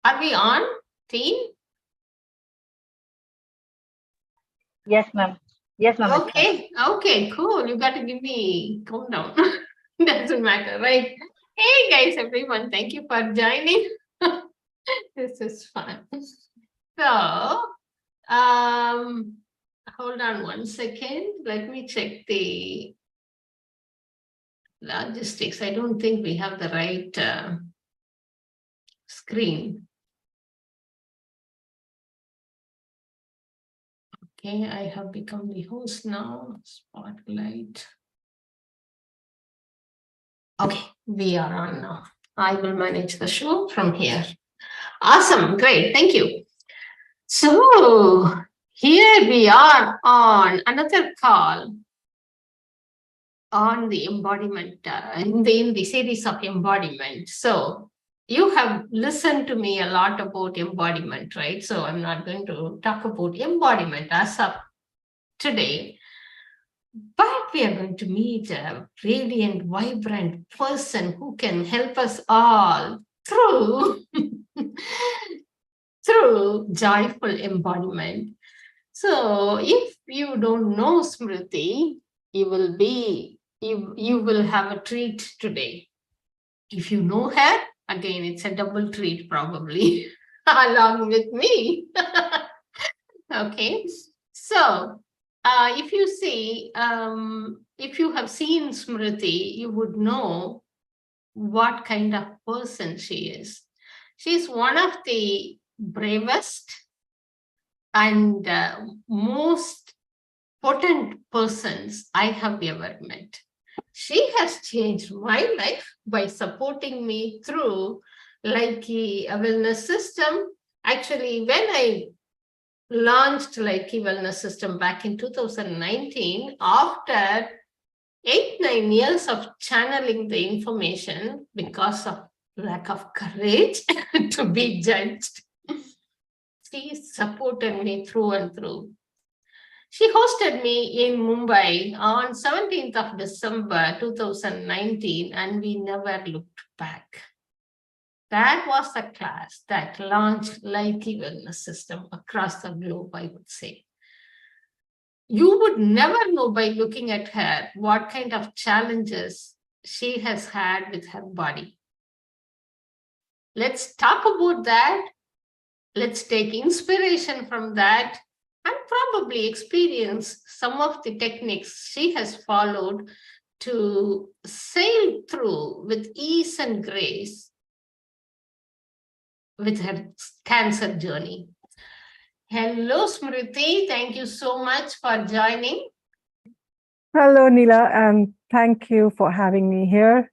Are we on, team? Yes, ma'am. Yes, ma'am. Okay, okay, cool. You got to give me countdown. Doesn't matter, right? Hey guys, everyone, thank you for joining. This is fun. So, hold on 1 second. Let me check the logistics. I don't think we have the right screen. Okay, I have become the host now. Spotlight. Okay, we are on now. I will manage the show from here. Awesome, great, thank you. So here we are on another call on the embodiment, in the series of embodiment. So you have listened to me a lot about embodiment, right? So I'm not going to talk about embodiment as of today, but we are going to meet a radiant, vibrant person who can help us all through through joyful embodiment. So if you don't know Smriti, you will have a treat today. If you know her, again, it's a double treat probably, along with me. Okay, so if you see, if you have seen Smriti, you would know what kind of person she is. She's one of the bravest and most potent persons I have ever met. She has changed my life by supporting me through 𝗨𝗃𝗃 wellness system. Actually, when I launched 𝗨𝗃𝗃 wellness system back in 2019, after 8-9 years of channeling the information because of lack of courage to be judged, she supported me through and through. She hosted me in Mumbai on 17th of December 2019, and we never looked back. That was the class that launched 𝗨𝗃𝗃 wellness system across the globe, I would say. You would never know by looking at her what kind of challenges she has had with her body. Let's talk about that. Let's take inspiration from that and probably experience some of the techniques she has followed to sail through with ease and grace with her cancer journey. Hello, Smriti. Thank you so much for joining. Hello, Nila, and thank you for having me here.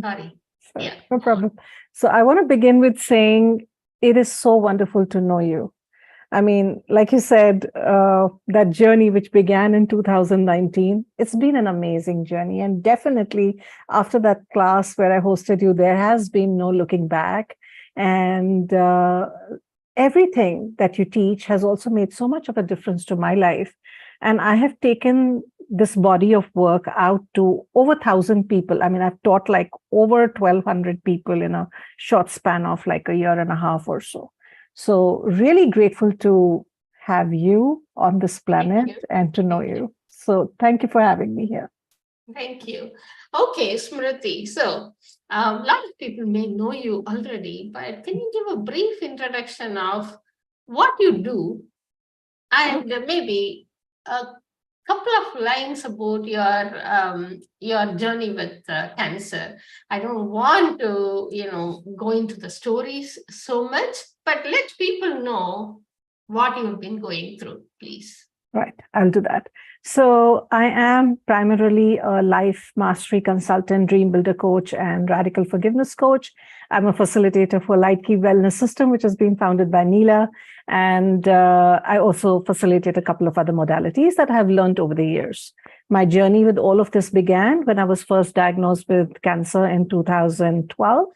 Sorry. Yeah. No problem. So I want to begin with saying it is so wonderful to know you. I mean, like you said, that journey which began in 2019, it's been an amazing journey. And definitely after that class where I hosted you, there has been no looking back. And everything that you teach has also made so much of a difference to my life. And I have taken this body of work out to over 1,000 people. I mean, I've taught like over 1,200 people in a short span of like a year and a half or so. So really grateful to have you on this planet and to know you. So thank you for having me here. Thank you. Okay, Smriti. So a lot of people may know you already, but can you give a brief introduction of what you do and maybe a couple of lines about your journey with cancer? I don't want to, go into the stories so much, but let people know what you've been going through, please. Right, I'll do that. So I am primarily a life mastery consultant, dream builder coach, and radical forgiveness coach. I'm a facilitator for 𝗨𝗃𝗃 wellness system, which has been founded by Nila. And I also facilitate a couple of other modalities that I've learned over the years. My journey with all of this began when I was first diagnosed with cancer in 2012.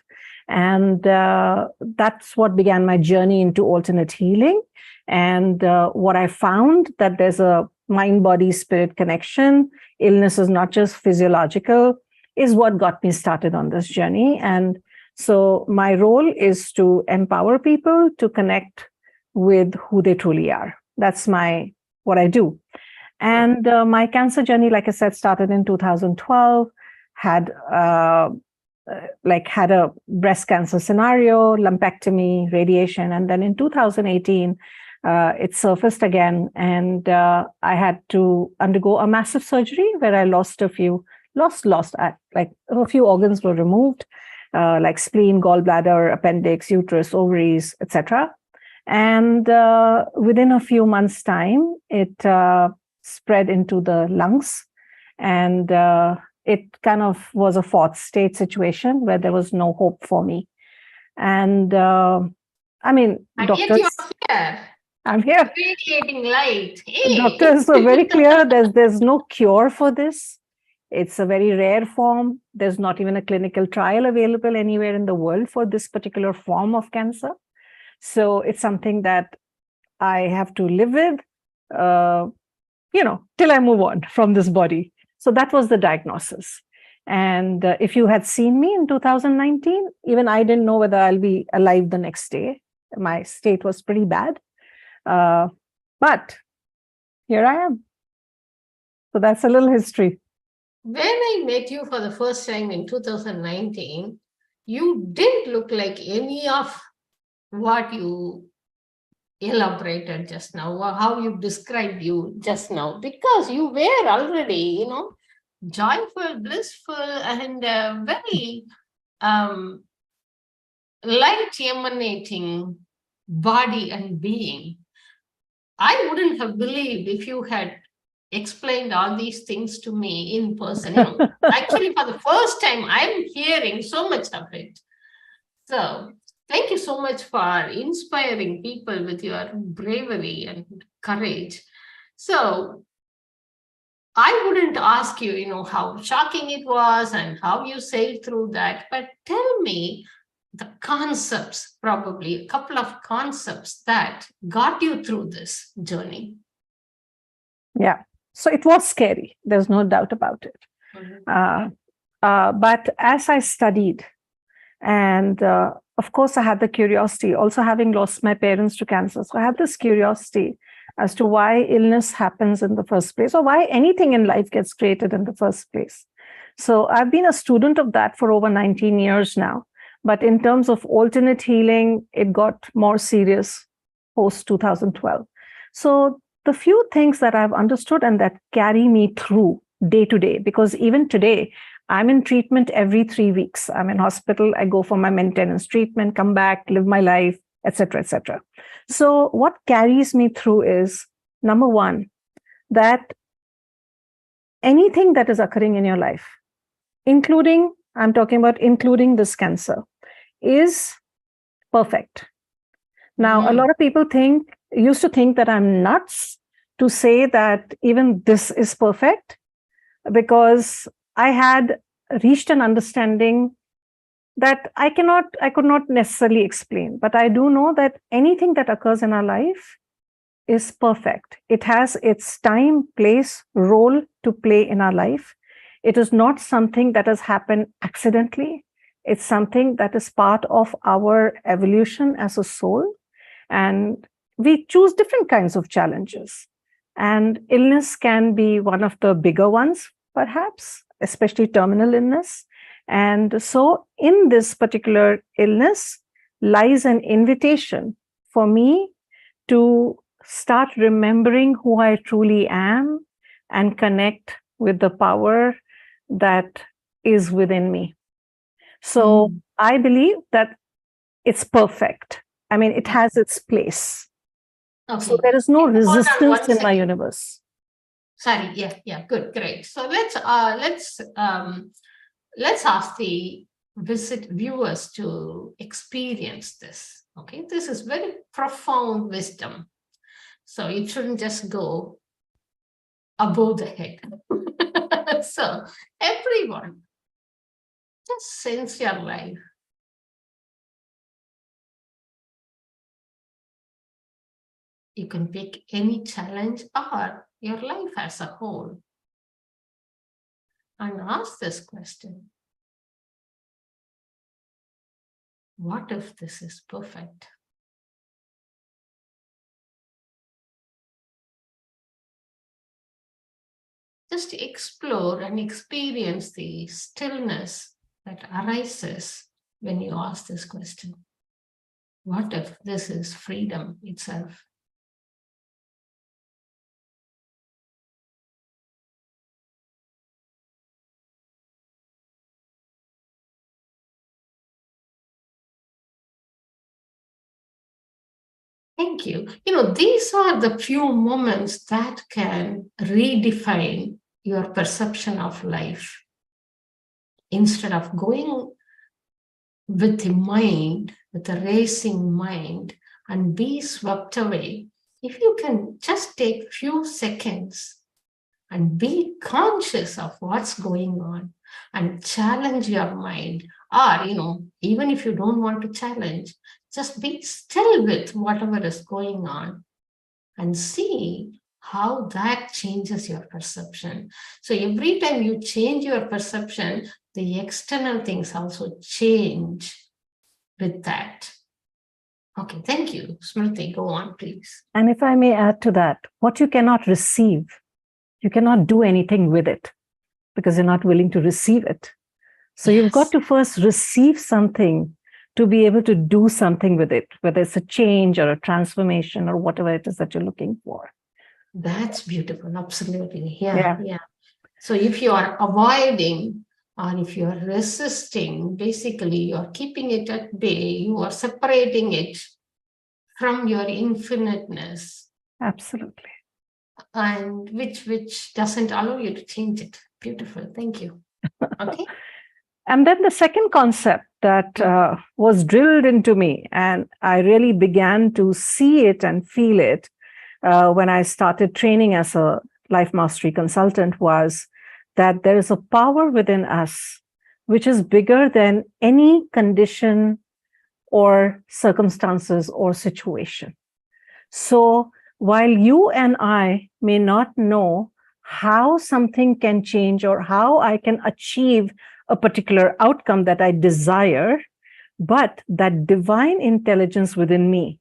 And that's what began my journey into alternate healing. And what I found that there's a mind-body-spirit connection. Illness is not just physiological. is what got me started on this journey. And so my role is to empower people to connect with who they truly are. That's what I do. And my cancer journey, like I said, started in 2012, had a breast cancer scenario, lumpectomy, radiation. And then in 2018, it surfaced again. And I had to undergo a massive surgery where I lost a few organs were removed, like spleen, gallbladder, appendix, uterus, ovaries, etc. And within a few months' time, it spread into the lungs. And it kind of was a fourth stage situation where there was no hope for me. And I mean, doctors. Yet you are here. I'm here. Radiating light. Hey. Doctors are very clear. There's no cure for this. It's a very rare form. There's not even a clinical trial available anywhere in the world for this particular form of cancer. So it's something that I have to live with, till I move on from this body. So that was the diagnosis. And if you had seen me in 2019, even I didn't know whether I'll be alive the next day. My state was pretty bad. But here I am. So that's a little history. When I met you for the first time in 2019, you didn't look like any of what you elaborated just now, or how you described you just now, because you were already, joyful, blissful, and very light emanating body and being. I wouldn't have believed if you had explained all these things to me in person. Actually, for the first time, I'm hearing so much of it. So thank you so much for inspiring people with your bravery and courage. So I wouldn't ask you, how shocking it was and how you sailed through that, but tell me the concepts, probably a couple of concepts that got you through this journey. Yeah. So it was scary. There's no doubt about it. Mm-hmm. But as I studied, and of course, I had the curiosity, also having lost my parents to cancer. So I had this curiosity as to why illness happens in the first place, or why anything in life gets created in the first place. So I've been a student of that for over 19 years now. But in terms of alternate healing, it got more serious post 2012. So the few things that I've understood and that carry me through day to day, because even today, I'm in treatment every 3 weeks. I'm in hospital. I go for my maintenance treatment, come back, live my life, etc., etc. So what carries me through is, number one, that anything that is occurring in your life, including this cancer, is perfect. Now, a lot of people used to think that I'm nuts to say that even this is perfect, because I had reached an understanding that I could not necessarily explain, but I do know that anything that occurs in our life is perfect. It has its time, place, role to play in our life. It is not something that has happened accidentally. It's something that is part of our evolution as a soul. And we choose different kinds of challenges. And illness can be one of the bigger ones, perhaps, especially terminal illness. And so in this particular illness lies an invitation for me to start remembering who I truly am and connect with the power that is within me. So I believe that it's perfect. I mean, it has its place. Okay. So there is no resistance in my universe. Sorry, yeah, good, great. So let's ask the viewers to experience this. Okay, this is very profound wisdom. So it shouldn't just go above the head. So everyone, just sense your life. You can pick any challenge or your life as a whole. and ask this question. What if this is perfect? Just explore and experience the stillness that arises when you ask this question. What if this is freedom itself? Thank you. These are the few moments that can redefine your perception of life. Instead of going with the mind, with a racing mind, and be swept away, if you can just take few seconds and be conscious of what's going on and challenge your mind, or, even if you don't want to challenge, just be still with whatever is going on and see how that changes your perception. So every time you change your perception, the external things also change with that. Okay, thank you. Smriti, go on, please. And if I may add to that, what you cannot receive, you cannot do anything with it because you're not willing to receive it. So you've got to first receive something to be able to do something with it, whether it's a change or a transformation or whatever it is that you're looking for. That's beautiful. Absolutely. Yeah. So if you are avoiding or if you are resisting, basically you are keeping it at bay, you are separating it from your infiniteness. Absolutely. And which doesn't allow you to change it. Beautiful. Thank you. Okay. And then the second concept that was drilled into me, and I really began to see it and feel it when I started training as a life mastery consultant, was that there is a power within us which is bigger than any condition or circumstances or situation. So while you and I may not know how something can change or how I can achieve a particular outcome that I desire, but that divine intelligence within me,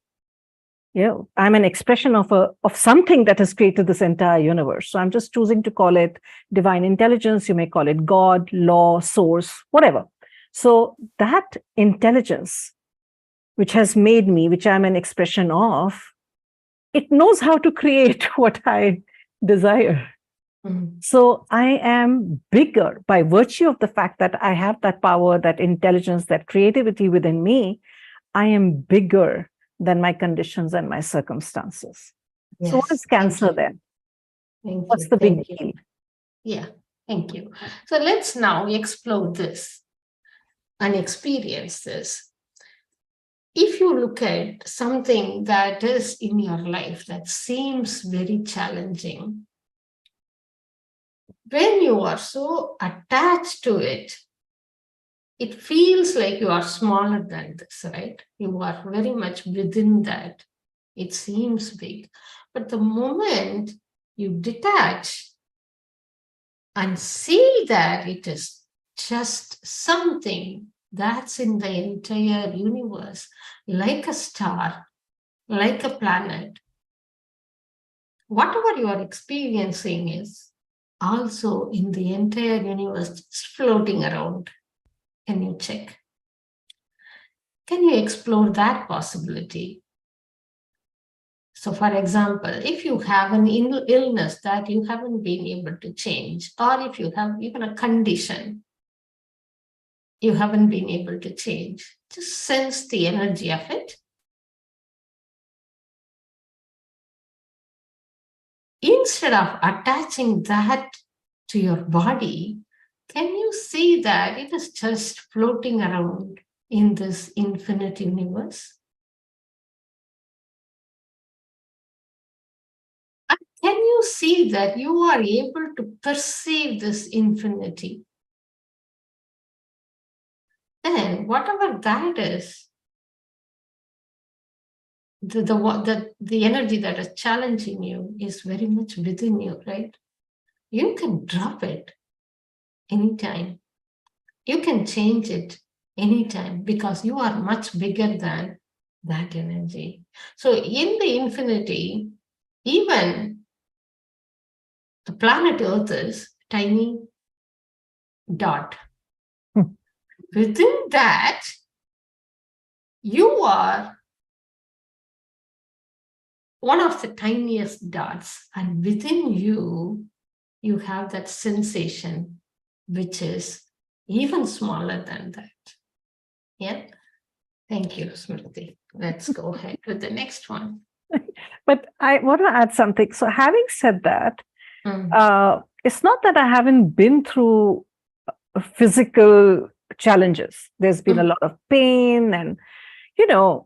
I'm an expression of something that has created this entire universe. So I'm just choosing to call it divine intelligence. You may call it God, law, source, whatever. So that intelligence, which has made me, which I'm an expression of, it knows how to create what I desire. Mm-hmm. So I am bigger by virtue of the fact that I have that power, that intelligence, that creativity within me. I am bigger than my conditions and my circumstances. Yes. So what is Cancer then? What's the big deal? Yeah, thank you. So let's now explore this and experience this. If you look at something that is in your life that seems very challenging, when you are so attached to it, it feels like you are smaller than this, right? You are very much within that. It seems big. But the moment you detach and see that it is just something that's in the entire universe, like a star, like a planet, whatever you are experiencing is also in the entire universe, just floating around. Can you check? Can you explore that possibility? So, for example, if you have an illness that you haven't been able to change, or if you have even a condition you haven't been able to change, just sense the energy of it. Instead of attaching that to your body, can you see that it is just floating around in this infinite universe? And can you see that you are able to perceive this infinity? Then whatever that is, the energy that is challenging you is very much within you, right? You can drop it anytime. You can change it anytime because you are much bigger than that energy. So in the infinity, even the planet Earth is tiny dot. Within that, you are one of the tiniest dots, and within you, you have that sensation, which is even smaller than that. Yeah. Thank you, Smriti. Let's go ahead with the next one. But I want to add something. So having said that, it's not that I haven't been through physical challenges. There's been a lot of pain and,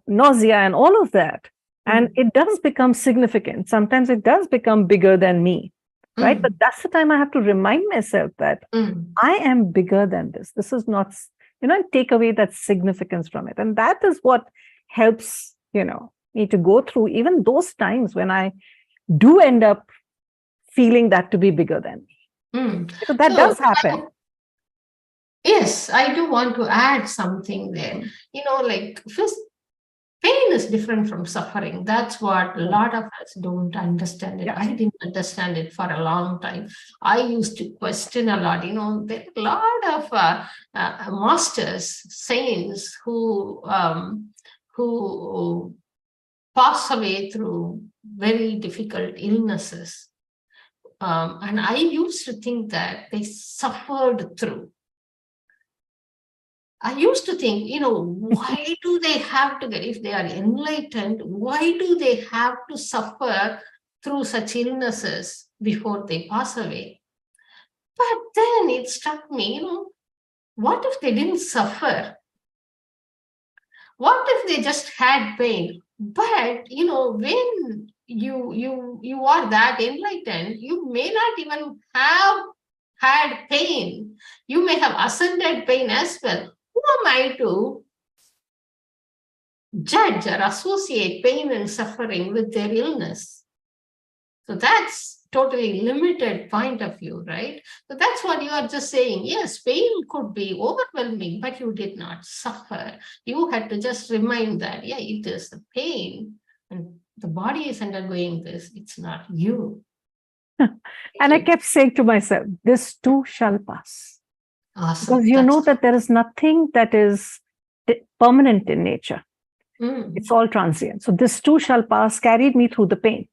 nausea and all of that. And it does become significant. Sometimes it does become bigger than me, right? But that's the time I have to remind myself that I am bigger than this. This is not, and take away that significance from it. And that is what helps, me to go through even those times when I do end up feeling that to be bigger than me. So that does happen. Yes, I do want to add something there. First, pain is different from suffering. That's what a lot of us don't understand it. I didn't understand it for a long time. I used to question a lot. There are a lot of masters, saints who pass away through very difficult illnesses. And I used to think that they suffered through. I used to think, why do they have to get, if they are enlightened, why do they have to suffer through such illnesses before they pass away? But then it struck me, what if they didn't suffer? What if they just had pain? But, when you are that enlightened, you may not even have had pain. You may have ascended pain as well. Who am I to judge or associate pain and suffering with their illness? So that's totally limited point of view, right? So that's what you are just saying. Yes, pain could be overwhelming, but you did not suffer. You had to just remind that, it is the pain and the body is undergoing this. It's not you. And I kept saying to myself, this too shall pass. Awesome. Because you know that there is nothing that is permanent in nature. It's all transient. So this too shall pass carried me through the pain.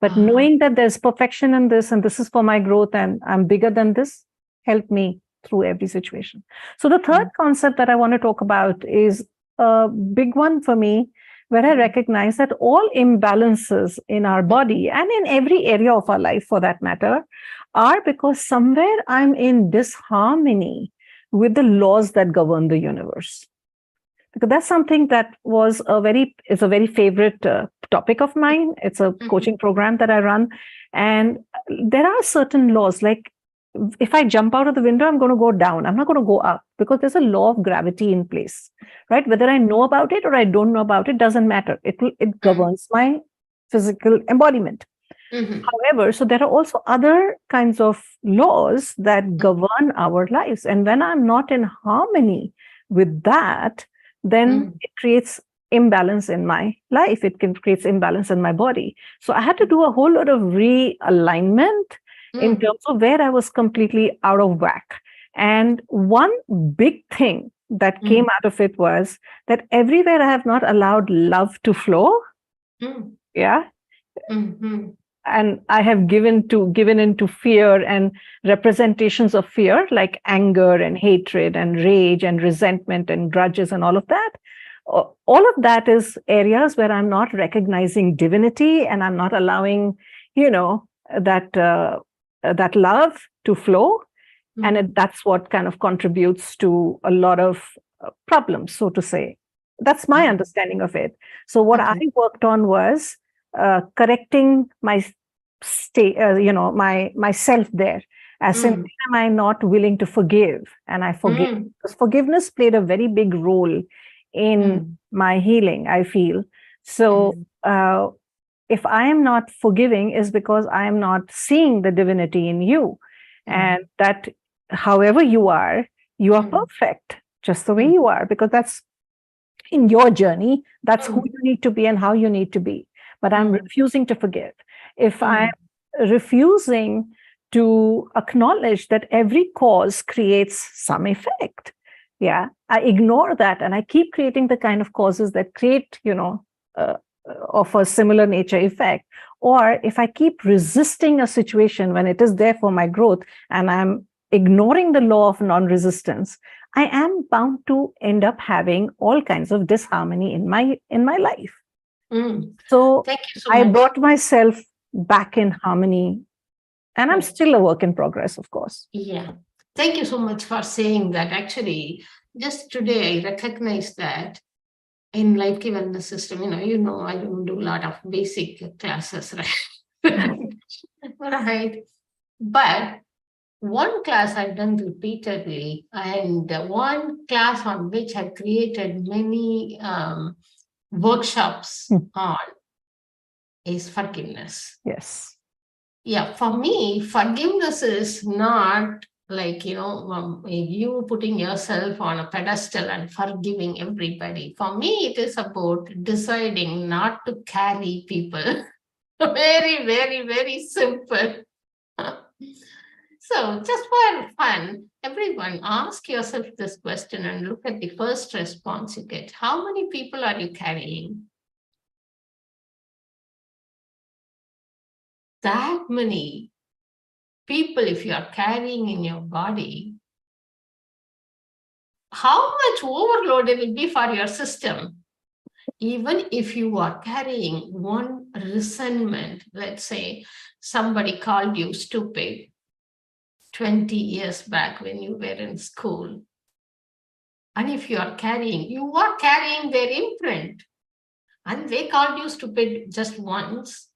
But knowing that there's perfection in this and this is for my growth and I'm bigger than this, helped me through every situation. So the third concept that I want to talk about is a big one for me, where I recognize that all imbalances in our body and in every area of our life for that matter are because somewhere I'm in disharmony with the laws that govern the universe. Because that's something that is a very favorite topic of mine. It's a coaching program that I run. And there are certain laws, like if I jump out of the window, I'm going to go down. I'm not going to go up because there's a law of gravity in place, right? Whether I know about it or I don't know about it doesn't matter. It governs my physical embodiment. However, so there are also other kinds of laws that govern our lives. And when I'm not in harmony with that, then it creates imbalance in my life. It can create imbalance in my body. So I had to do a whole lot of realignment in terms of where I was completely out of whack. And one big thing that came out of it was that everywhere I have not allowed love to flow, and I have given into fear and representations of fear, like anger and hatred and rage and resentment and grudges and all of that. All of that is areas where I'm not recognizing divinity and I'm not allowing, that love to flow. And that's what kind of contributes to a lot of problems, so to say. That's my understanding of it. So what I worked on was correcting my state, myself there. As in, am I not willing to forgive? And I forgive. Because forgiveness played a very big role in my healing, I feel. So if I am not forgiving is because I am not seeing the divinity in you. And that however you are perfect, just the way you are, because that's in your journey, that's who you need to be and how you need to be. But I'm refusing to forgive. If I'm refusing to acknowledge that every cause creates some effect, I ignore that and I keep creating the kind of causes that create, of a similar nature effect. Or if I keep resisting a situation when it is there for my growth and I'm ignoring the law of non-resistance, I am bound to end up having all kinds of disharmony in my life. So Thank you so I much. brought myself back in harmony, and I'm still a work in progress, of course. Yeah. Thank you so much for saying that. Actually, just today I recognized that in Life-Key Wellness System, I don't do a lot of basic classes, right? Right. But one class I've done repeatedly, and one class on which I've created many workshops on is forgiveness. Yes. Yeah, for me, forgiveness is not like, you putting yourself on a pedestal and forgiving everybody. For me, it is about deciding not to carry people. Very, very, very simple. So just for fun, everyone ask yourself this question and look at the first response you get. How many people are you carrying? That many people, if you are carrying in your body, how much overload it will be for your system? Even if you are carrying one resentment, let's say somebody called you stupid 20 years back when you were in school. And if you are carrying their imprint, and they called you stupid just once.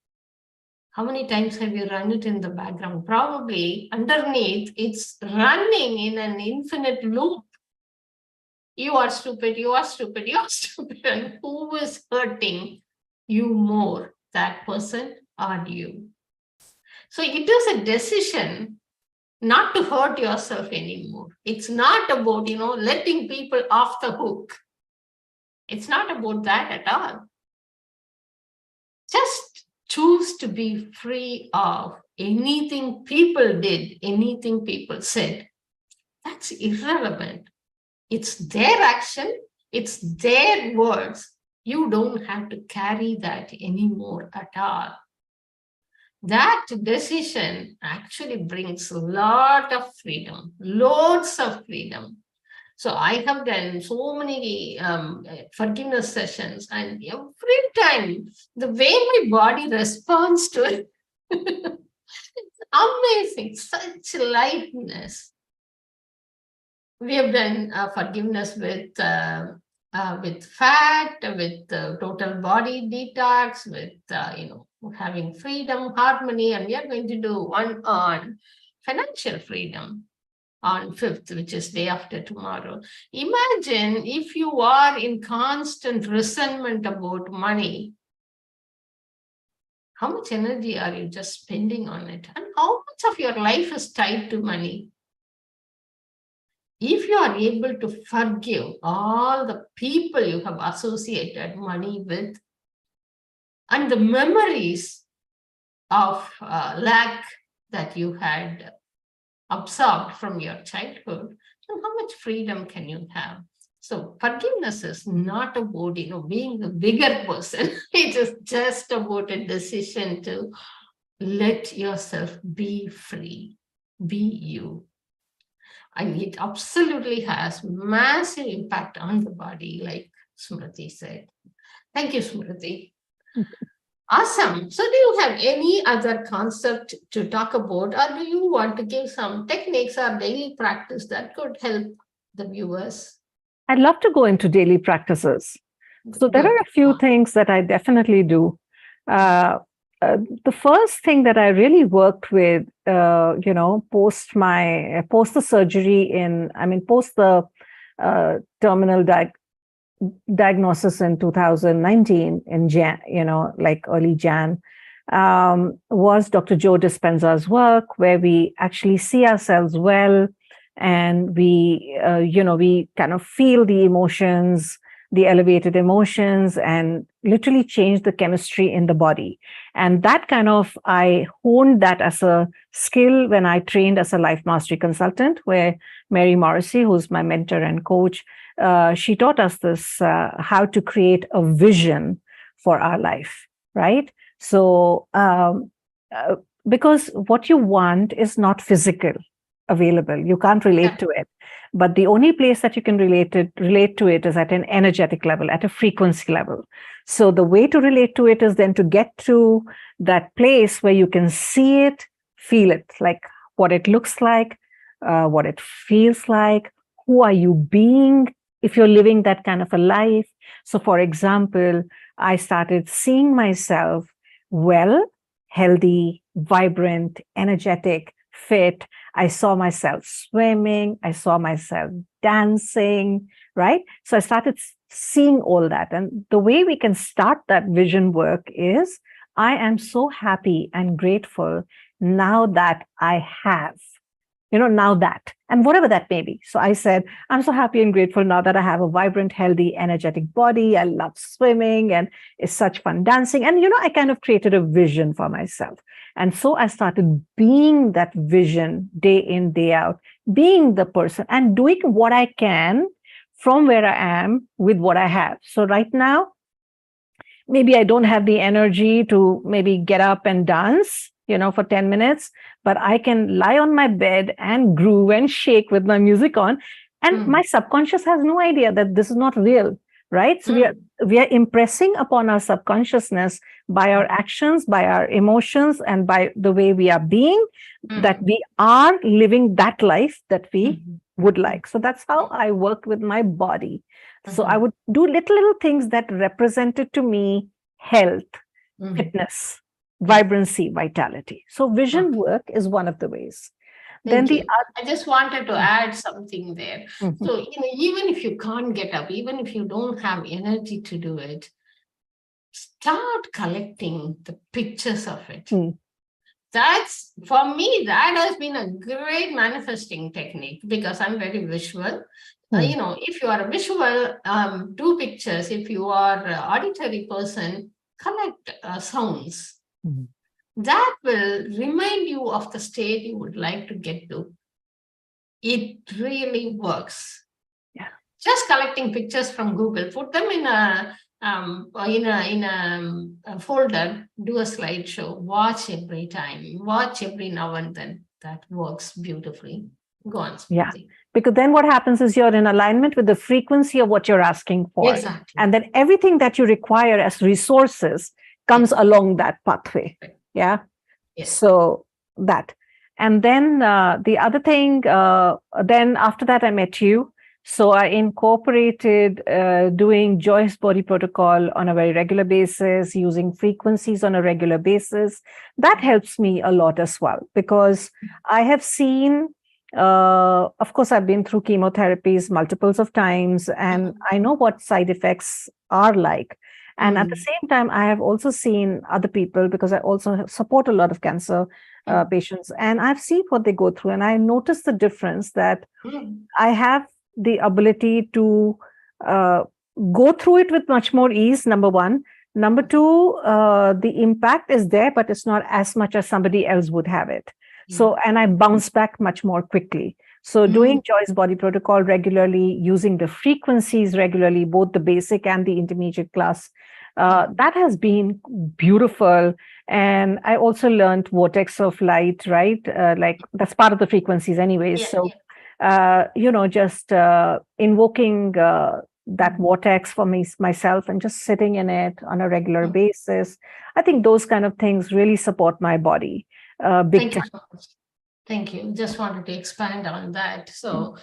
How many times have you run it in the background? Probably underneath, it's running in an infinite loop. You are stupid, you are stupid, you are stupid. And who is hurting you more, that person or you? So it is a decision not to hurt yourself anymore. It's not about, letting people off the hook. It's not about that at all. Just choose to be free of anything people did, anything people said. That's irrelevant. It's their action, it's their words. You don't have to carry that anymore at all. That decision actually brings a lot of freedom, loads of freedom. So I have done so many forgiveness sessions, and every time the way my body responds to it, it's amazing, such lightness. We have done forgiveness with fat, with total body detox, with having freedom, harmony, and we are going to do one on financial freedom on 5th, which is day after tomorrow. Imagine if you are in constant resentment about money, how much energy are you just spending on it? And how much of your life is tied to money? If you are able to forgive all the people you have associated money with, and the memories of lack that you had absorbed from your childhood, then how much freedom can you have? So forgiveness is not about, being the bigger person. It is just about a decision to let yourself be free, be you. And it absolutely has massive impact on the body, like Smriti said. Thank you, Smriti. Awesome. So do you have any other concept to talk about, or do you want to give some techniques or daily practice that could help the viewers? I'd love to go into daily practices. So there are a few things that I definitely do. The first thing that I really worked with, post the surgery post the terminal diagnosis in 2019 in early Jan, was Dr. 𝗪 Dispenza's work, where we actually see ourselves well, and we we kind of feel the emotions, the elevated emotions, and literally change the chemistry in the body. And that kind of, I honed that as a skill when I trained as a life mastery consultant, where 𝗬𝗰𝘁cie, who's my mentor and coach, she taught us this, how to create a vision for our life, right? So because what you want is not physical available, you can't relate to it, but the only place that you can relate to it is at an energetic level, at a frequency level. So the way to relate to it is then to get to that place where you can see it, feel it, like what it looks like, what it feels like, who are you being if you're living that kind of a life. So for example, I started seeing myself well, healthy, vibrant, energetic, fit. I saw myself swimming. I saw myself dancing, right? So I started seeing all that. And the way we can start that vision work is, I am so happy and grateful now that I have, now that, and whatever that may be. So I said, I'm so happy and grateful now that I have a vibrant, healthy, energetic body. I love swimming and it's such fun dancing. And, I kind of created a vision for myself. And so I started being that vision day in, day out, being the person and doing what I can from where I am with what I have. So right now, maybe I don't have the energy to maybe get up and dance, for 10 minutes, but I can lie on my bed and groove and shake with my music on. And my subconscious has no idea that this is not real, right? So we are impressing upon our subconsciousness by our actions, by our emotions, and by the way we are being, that we are living that life that we would like. So that's how I work with my body. So I would do little things that represented to me health, fitness, vibrancy, vitality. So vision work is one of the ways. I just wanted to add something there. So, even if you can't get up, even if you don't have energy to do it, start collecting the pictures of it. That's, for me, that has been a great manifesting technique because I'm very visual. If you are a visual, do pictures. If you are an auditory person, collect sounds. That will remind you of the state you would like to get to. It really works. Yeah. Just collecting pictures from Google, put them in a folder, do a slideshow, watch every time, watch every now and then. That works beautifully. Go on, Smriti. Yeah, because then what happens is you're in alignment with the frequency of what you're asking for. Exactly. And then everything that you require as resources comes along that pathway. Yeah. Yes. So that. And then the other thing, then after that, I met you. So I incorporated doing Joyce body protocol on a very regular basis, using frequencies on a regular basis. That helps me a lot as well, because I have seen, of course, I've been through chemotherapies multiples of times, and I know what side effects are like. And at the same time, I have also seen other people, because I also support a lot of cancer patients, and I've seen what they go through. And I noticed the difference that I have the ability to go through it with much more ease, number one. Number two, the impact is there, but it's not as much as somebody else would have it. So, and I bounce back much more quickly. So doing Joyce body protocol regularly, using the frequencies regularly, both the basic and the intermediate class, that has been beautiful. And I also learned vortex of light, right? Like that's part of the frequencies anyways. Just invoking that vortex for myself and just sitting in it on a regular basis. I think those kind of things really support my body. Big time. Thank you. Just wanted to expand on that. So,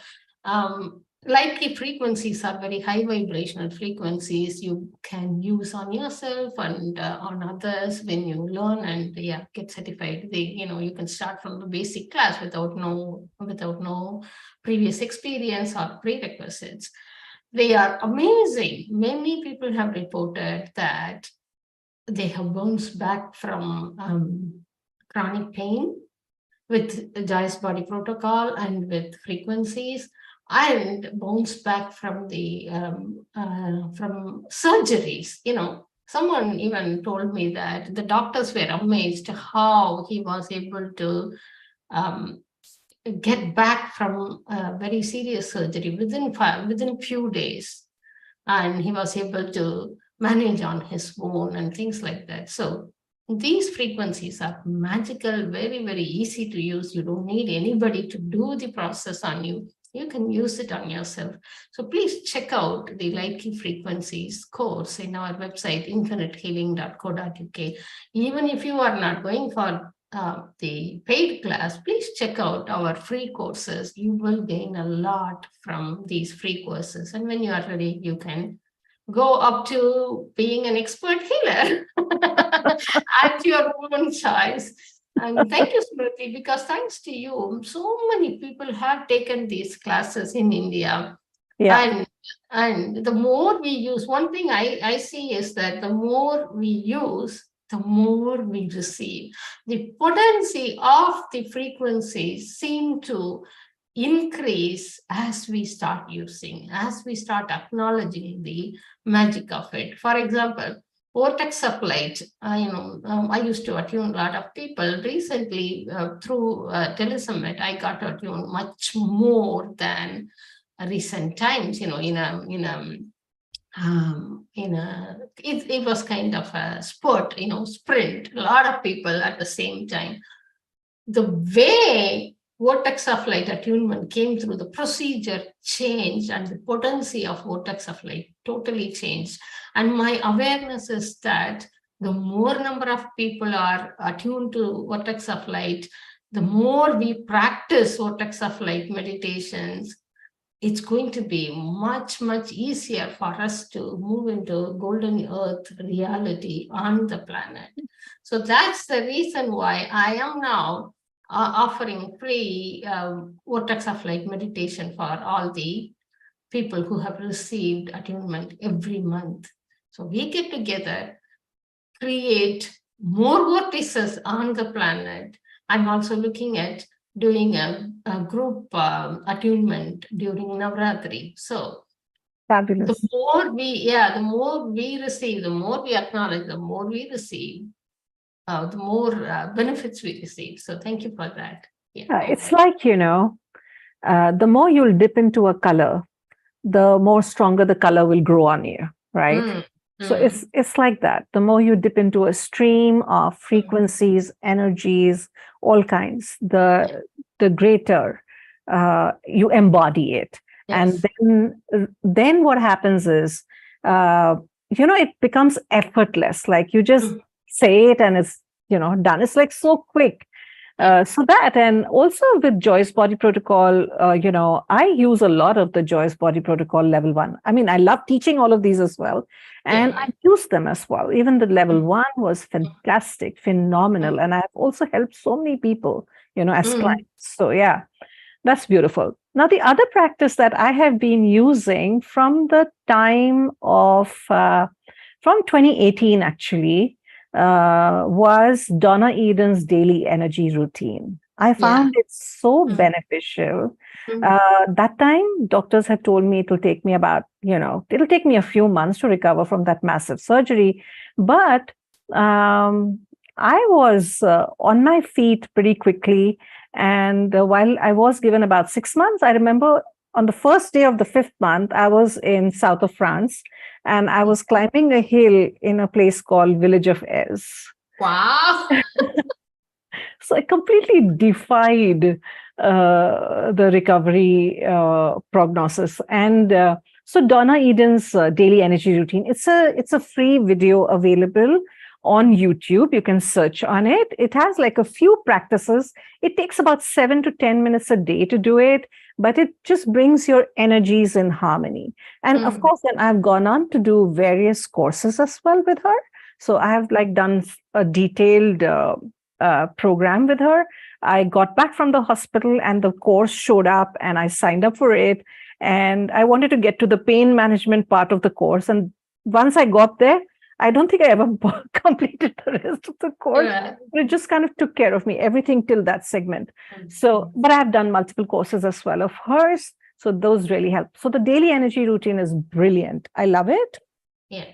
likely frequencies are very high vibrational frequencies you can use on yourself and on others when you learn and get certified. You can start from the basic class without no previous experience or prerequisites. They are amazing. Many people have reported that they have bounced back from chronic pain. with Joyce body protocol and with frequencies, and bounce back from the from surgeries. Someone even told me that the doctors were amazed how he was able to get back from a very serious surgery within few days, and he was able to manage on his own and things like that. So these frequencies are magical, very, very easy to use. You don't need anybody to do the process on you. You can use it on yourself. So please check out the Light Key Frequencies course in our website, infinitehealing.co.uk. Even if you are not going for the paid class, please check out our free courses. You will gain a lot from these free courses. And when you are ready, you can go up to being an expert healer at your own choice. And thank you, Smriti, because thanks to you, so many people have taken these classes in India. Yeah. And the more we use, one thing I see is that the more we use, the more we receive. The potency of the frequencies seem to increase as we start using, as we start acknowledging the magic of it. For example, vortex of light. I used to attune a lot of people. Recently, through 𝗬𝗏, I got to attune much more than recent times. It was kind of a sport, sprint, a lot of people at the same time. The way vortex of light attunement came through, the procedure changed, and the potency of vortex of light totally changed. And my awareness is that the more number of people are attuned to vortex of light, the more we practice vortex of light meditations, it's going to be much, much easier for us to move into golden earth reality on the planet. So that's the reason why I am now offering free vortex of light meditation for all the people who have received attunement every month. So we get together, create more vortices on the planet. I'm also looking at doing a group attunement during Navratri. So Fabulous. the more we receive, the more we acknowledge, the more we receive, the more benefits we receive. So thank you for that. It's like, the more you'll dip into a color, the more stronger the color will grow on you, right? So it's like that. The more you dip into a stream of frequencies, energies, all kinds, the greater you embody it. Yes. And then what happens is, it becomes effortless. Like you just say it and it's, done. It's like so quick. So that, and also with Joyce Body Protocol, I use a lot of the Joyce Body Protocol level 1. I mean, I love teaching all of these as well. And I use them as well. Even the level 1 was fantastic, phenomenal. And I've also helped so many people, as clients. So yeah, that's beautiful. Now, the other practice that I have been using from the time of, from 2018, actually, was Donna Eden's daily energy routine. I found it so beneficial. That time, doctors had told me it'll take me about, it'll take me a few months to recover from that massive surgery. But I was on my feet pretty quickly. And while I was given about 6 months, I remember on the first day of the 5th month, I was in south of France. And I was climbing a hill in a place called 𝗬𝗏. Wow. So I completely defied the recovery prognosis. And so Donna Eden's daily energy routine, it's a free video available on YouTube. You can search on it. It has like a few practices. It takes about 7 to 10 minutes a day to do it, but it just brings your energies in harmony. And of course, then I've gone on to do various courses as well with her. So I have done a detailed program with her. I got back from the hospital and the course showed up and I signed up for it. And I wanted to get to the pain management part of the course. And once I got there, I don't think I ever completed the rest of the course, Right. but it just kind of took care of me, everything till that segment. So, but I've done multiple courses as well of hers. So those really help. So the daily energy routine is brilliant. I love it. Yeah.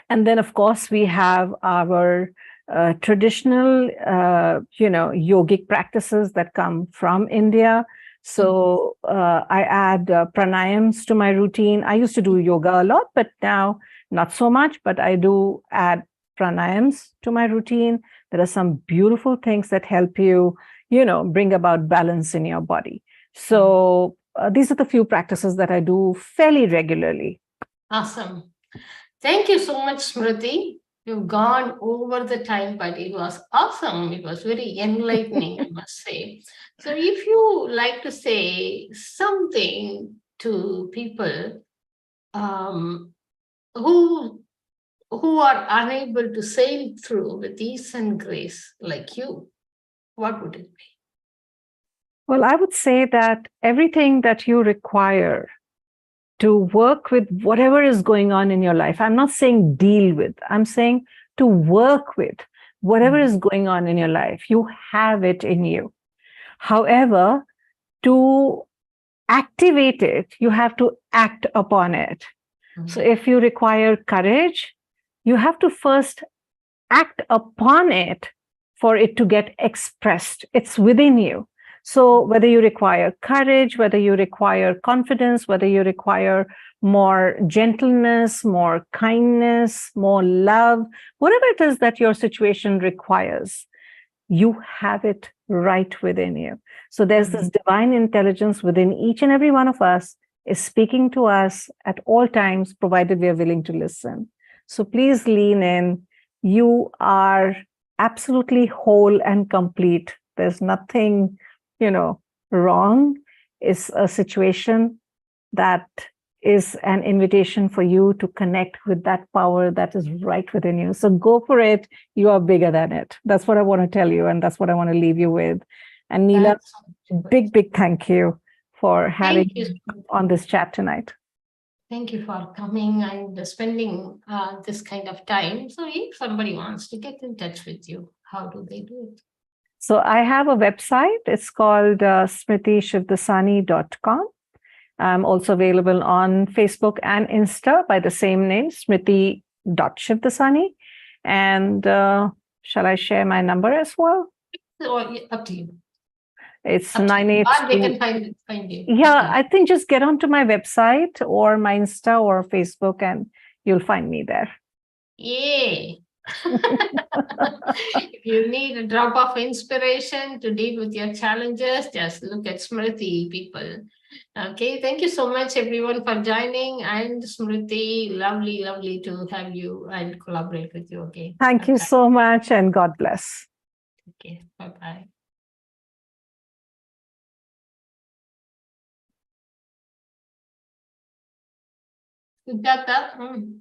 And then, of course, we have our traditional, yogic practices that come from India. So I add pranayams to my routine. I used to do yoga a lot, but now not so much, but I do add pranayams to my routine. There are some beautiful things that help you, bring about balance in your body. So these are the few practices that I do fairly regularly. Awesome. Thank you so much, Smriti. You've gone over the time, but it was awesome. It was very enlightening, I must say. So if you like to say something to people who are unable to sail through with ease and grace like you, what would it be? Well, I would say that everything that you require to work with whatever is going on in your life, I'm not saying deal with, I'm saying to work with whatever is going on in your life, you have it in you. However, to activate it, you have to act upon it. So if you require courage, you have to first act upon it for it to get expressed. It's within you. So whether you require courage, whether you require confidence, whether you require more gentleness, more kindness, more love, whatever it is that your situation requires, you have it right within you. So there's this divine intelligence within each and every one of us is speaking to us at all times, provided we are willing to listen. So please lean in. You are absolutely whole and complete. There's nothing, wrong. Is a situation that is an invitation for you to connect with that power that is right within you. So go for it. You are bigger than it. That's what I want to tell you. And that's what I want to leave you with. And Nila, big thank you for having me on this chat tonight. Thank you for coming and spending this kind of time. So if somebody wants to get in touch with you, how do they do it? So I have a website. It's called 𝗬𝗪𝗏𝗏.com. I'm also available on Facebook and Insta by the same name, 𝗬𝗪𝗏𝗏𝗏𝗧. And shall I share my number as well? So, up to you. It's 982. They can find you. Yeah, I think just get onto my website or my Insta or Facebook and you'll find me there. Yay. If you need a drop of inspiration to deal with your challenges, just look at Smriti, people. Okay, thank you so much, everyone, for joining. And Smriti, lovely to have you and collaborate with you. Okay. Thank you so much and God bless. Okay, bye-bye. Sujata.